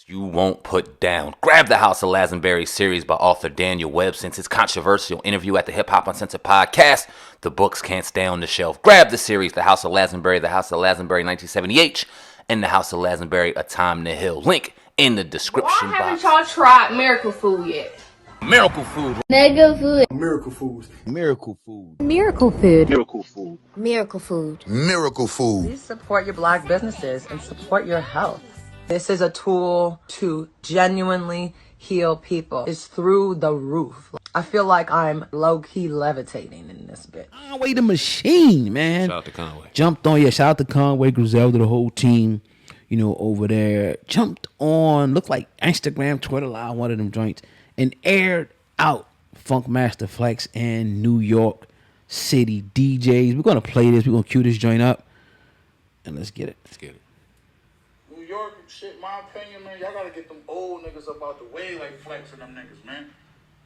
You won't put down. Grab the House of Lazenberry series by author Daniel Webb. Since his controversial interview at the Hip Hop Uncensored podcast, the books can't stay on the shelf. Grab the series, The House of Lazenberry, The House of Lazenberry 1970H, and The House of Lazenberry, A Time in the Hill. Link in the description box. Why haven't y'all tried miracle food yet? Miracle food. Mega food. Miracle foods. Miracle food. Miracle food. Miracle food. Miracle food. Miracle food. Please support your Black businesses and support your health. This is a tool to genuinely heal people. It's through the roof. I feel like I'm low-key levitating in this bitch. Conway the machine, man. Shout out to Conway. Jumped on, shout out to Conway, Griselda, the whole team, over there. Jumped on, looked like Instagram, Twitter Live, one of them joints, and aired out Funkmaster Flex and New York City DJs. We're going to play this. We're going to cue this joint up, and let's get it. Let's get it. New York shit, my opinion, man, y'all gotta get them old niggas up out the way like Flex and them niggas, man.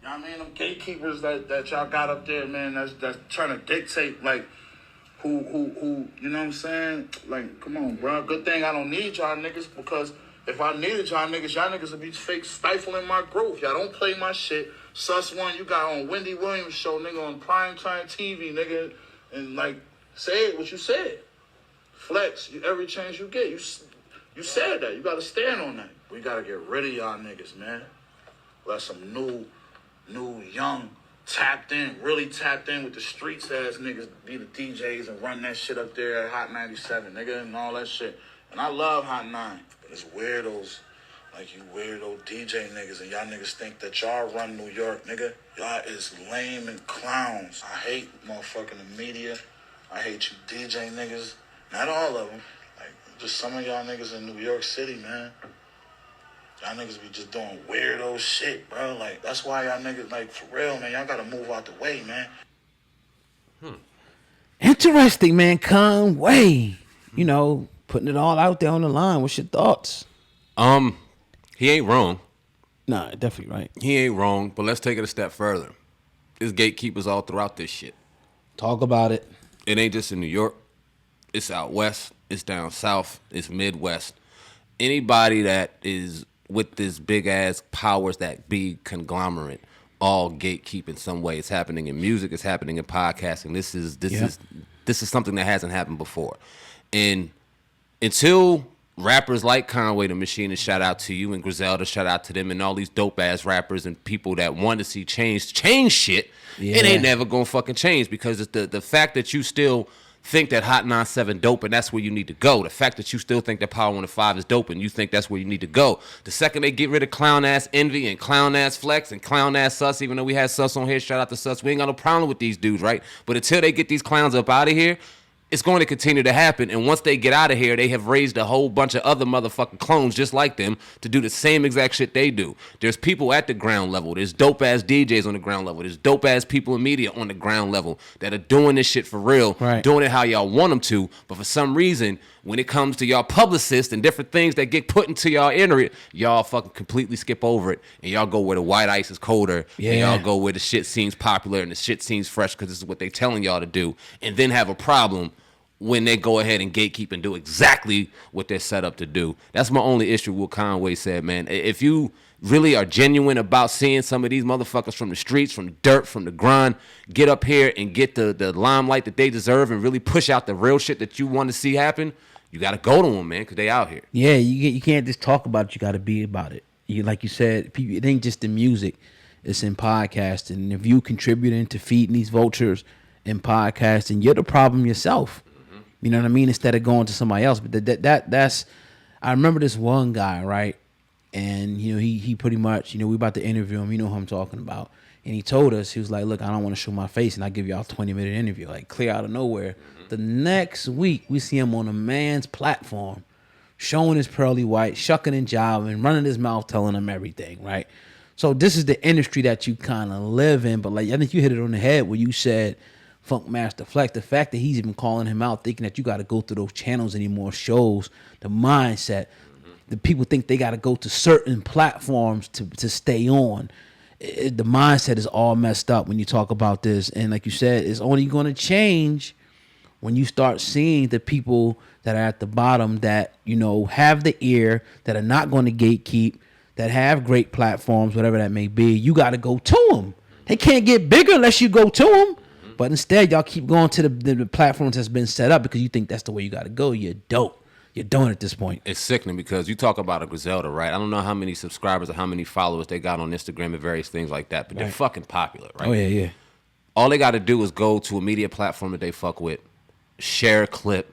You know what I mean? Them gatekeepers that y'all got up there, man, that's trying to dictate, like, who, you know what I'm saying? Like, come on, bro. Good thing I don't need y'all niggas, because if I needed y'all niggas would be fake stifling my growth. Y'all don't play my shit. Sus One, you got on Wendy Williams show, nigga, on primetime TV, nigga, and, like, say what you said. Flex, every chance you get, you said that. You got to stand on that. We got to get rid of y'all niggas, man. Let some new, young, really tapped in with the streets ass niggas be the DJs and run that shit up there at Hot 97, nigga, and all that shit. And I love Hot 9, but it's weirdos, like you weirdo DJ niggas, and y'all niggas think that y'all run New York, nigga. Y'all is lame and clowns. I hate motherfucking the media. I hate you DJ niggas. Not all of them. Just some of y'all niggas in New York City, man. Y'all niggas be just doing weirdo shit, bro. Like, that's why y'all niggas, like, for real, man, y'all gotta move out the way, man. Interesting, man. Conway, putting it all out there on the line. What's your thoughts? He ain't wrong. Nah, definitely right. He ain't wrong, but let's take it a step further. There's gatekeepers all throughout this shit. Talk about it. It ain't just in New York. It's out west. It's down south. It's Midwest. Anybody that is with this big-ass powers that be conglomerate, all gatekeep in some way. It's happening in music. It's happening in podcasting. This is something that hasn't happened before. And until rappers like Conway the Machine, and shout out to you, and Griselda, shout out to them, and all these dope-ass rappers and people that want to see change shit, it ain't never gonna fucking change, because it's the fact that you still think that Hot 97 dope and that's where you need to go. The fact that you still think that Power 105 is dope and you think that's where you need to go. The second they get rid of clown ass Envy and clown ass Flex and clown ass Sus, even though we had Sus on here, shout out to Sus, we ain't got no problem with these dudes, right? But until they get these clowns up out of here, it's going to continue to happen. And once they get out of here, they have raised a whole bunch of other motherfucking clones just like them to do the same exact shit they do. There's people at the ground level. There's dope-ass DJs on the ground level. There's dope-ass people in media on the ground level that are doing this shit for real, right, doing it how y'all want them to. But for some reason, when it comes to y'all publicists and different things that get put into y'all internet, y'all fucking completely skip over it. And y'all go where the white ice is colder. Yeah. And y'all go where the shit seems popular and the shit seems fresh because this is what they telling y'all to do. And then have a problem when they go ahead and gatekeep and do exactly what they're set up to do. That's my only issue with what Conway said, man. If you really are genuine about seeing some of these motherfuckers from the streets, from the dirt, from the grind, get up here and get the limelight that they deserve and really push out the real shit that you want to see happen, you got to go to them, man, because they out here. Yeah, you can't just talk about it. You got to be about it. Like you said, it ain't just the music. It's in podcasting. And if you contributing to feeding these vultures in podcasting, you're the problem yourself. You know what I mean? Instead of going to somebody else. But that's I remember this one guy, right? And he pretty much, we about to interview him, who I'm talking about. And he told us, he was like, look, I don't want to show my face, and I'll give y'all a 20-minute interview, like clear out of nowhere. The next week, we see him on a man's platform, showing his pearly white, shucking and jiving, running his mouth, telling him everything, right? So this is the industry that you kind of live in. But like, I think you hit it on the head when you said Funkmaster Flex, the fact that he's even calling him out, thinking that you got to go through those channels anymore, shows the mindset. The people think they got to go to certain platforms to stay on. The mindset is all messed up when you talk about this. And like you said, it's only going to change when you start seeing the people that are at the bottom that, have the ear, that are not going to gatekeep, that have great platforms, whatever that may be. You got to go to them. They can't get bigger unless you go to them. But instead, y'all keep going to the platforms that's been set up because you think that's the way you got to go. You're dope. You're doing at this point. It's sickening because you talk about a Griselda, right? I don't know how many subscribers or how many followers they got on Instagram and various things like that, but they're fucking popular, right? Oh, yeah. All they got to do is go to a media platform that they fuck with, share a clip,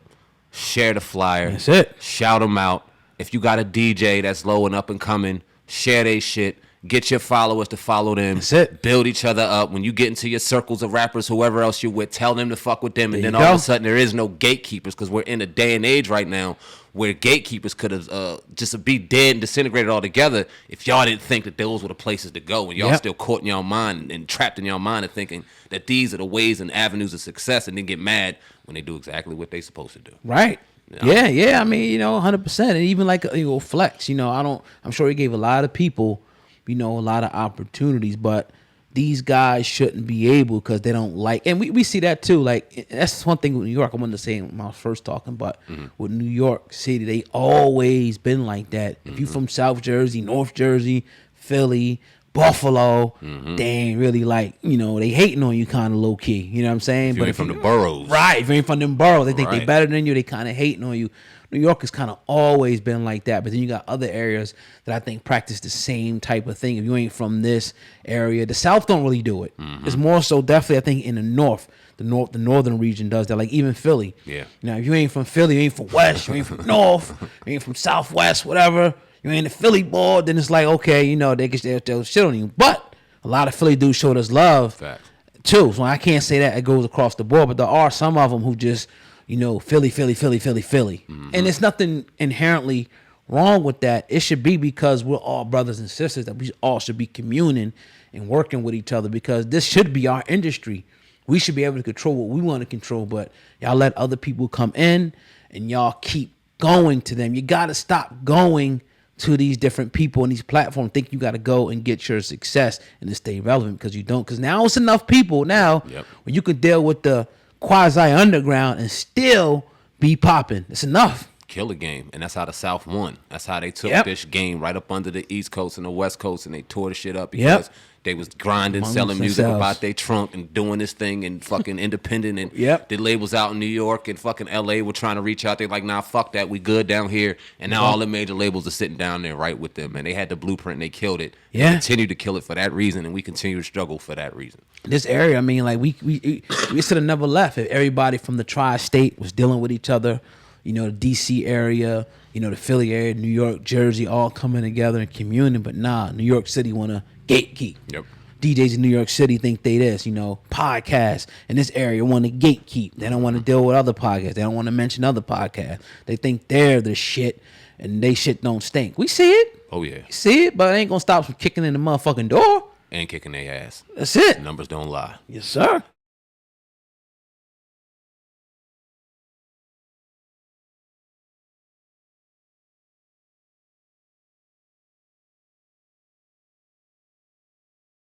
share the flyer. That's it. Shout them out. If you got a DJ that's low and up and coming, share they shit. Get your followers to follow them. That's it. Build each other up. When you get into your circles of rappers, whoever else you're with, tell them to fuck with them. And then all of a sudden there is no gatekeepers because we're in a day and age right now where gatekeepers could have just be dead and disintegrated altogether if y'all didn't think that those were the places to go. And y'all still caught in y'all mind and trapped in y'all mind and thinking that these are the ways and avenues of success and then get mad when they do exactly what they supposed to do. Right. Yeah. I mean, 100%. And even like, Flex, I'm sure he gave a lot of people, a lot of opportunities, but these guys shouldn't be able because they don't like, and we see that too. Like, that's one thing with New York. I wanted to say when I was first talking, but with New York City, they always been like that. If you from South Jersey, North Jersey, Philly, Buffalo, they ain't really like, they hating on you kind of low key. You know what I'm saying? If you're from the boroughs. Right. If you ain't from them boroughs, they think they better than you. They kind of hating on you. New York has kind of always been like that. But then you got other areas that I think practice the same type of thing. If you ain't from this area, the South don't really do it. It's more so definitely, I think, in the North. The northern region does that. Like even Philly. Yeah. If you ain't from Philly, you ain't from West, you ain't from North, you ain't from Southwest, whatever. You ain't a Philly boy, then it's like, okay, they'll shit on you. But a lot of Philly dudes showed us love too. So I can't say that it goes across the board, but there are some of them who just, Philly. And there's nothing inherently wrong with that. It should be because we're all brothers and sisters that we all should be communing and working with each other because this should be our industry. We should be able to control what we want to control, but y'all let other people come in and y'all keep going to them. You got to stop going to these different people and these platforms, think you got to go and get your success and to stay relevant because you don't. Because now it's enough people now where you could deal with the quasi underground and still be popping. It's enough. Kill the game, and that's how the South won. That's how they took this game right up under the East Coast and the West Coast, and they tore the shit up because they was grinding, selling music about their trunk and doing this thing and fucking independent and the labels out in New York and fucking LA were trying to reach out. They're like, nah, fuck that. We good down here. And now all the major labels are sitting down there right with them. And they had the blueprint and they killed it. They continue to kill it for that reason. And we continue to struggle for that reason. This area, I mean, like we should have never left if everybody from the tri-state was dealing with each other. The DC area, the Philly area, New York, Jersey, all coming together and communing. But nah, New York City want to gatekeep. Yep. DJs in New York City think they this, podcasts in this area want to gatekeep. They don't want to deal with other podcasts. They don't want to mention other podcasts. They think they're the shit and they shit don't stink. We see it. Oh, yeah. We see it, but it ain't going to stop from kicking in the motherfucking door. And kicking their ass. That's it. Numbers don't lie. Yes, sir.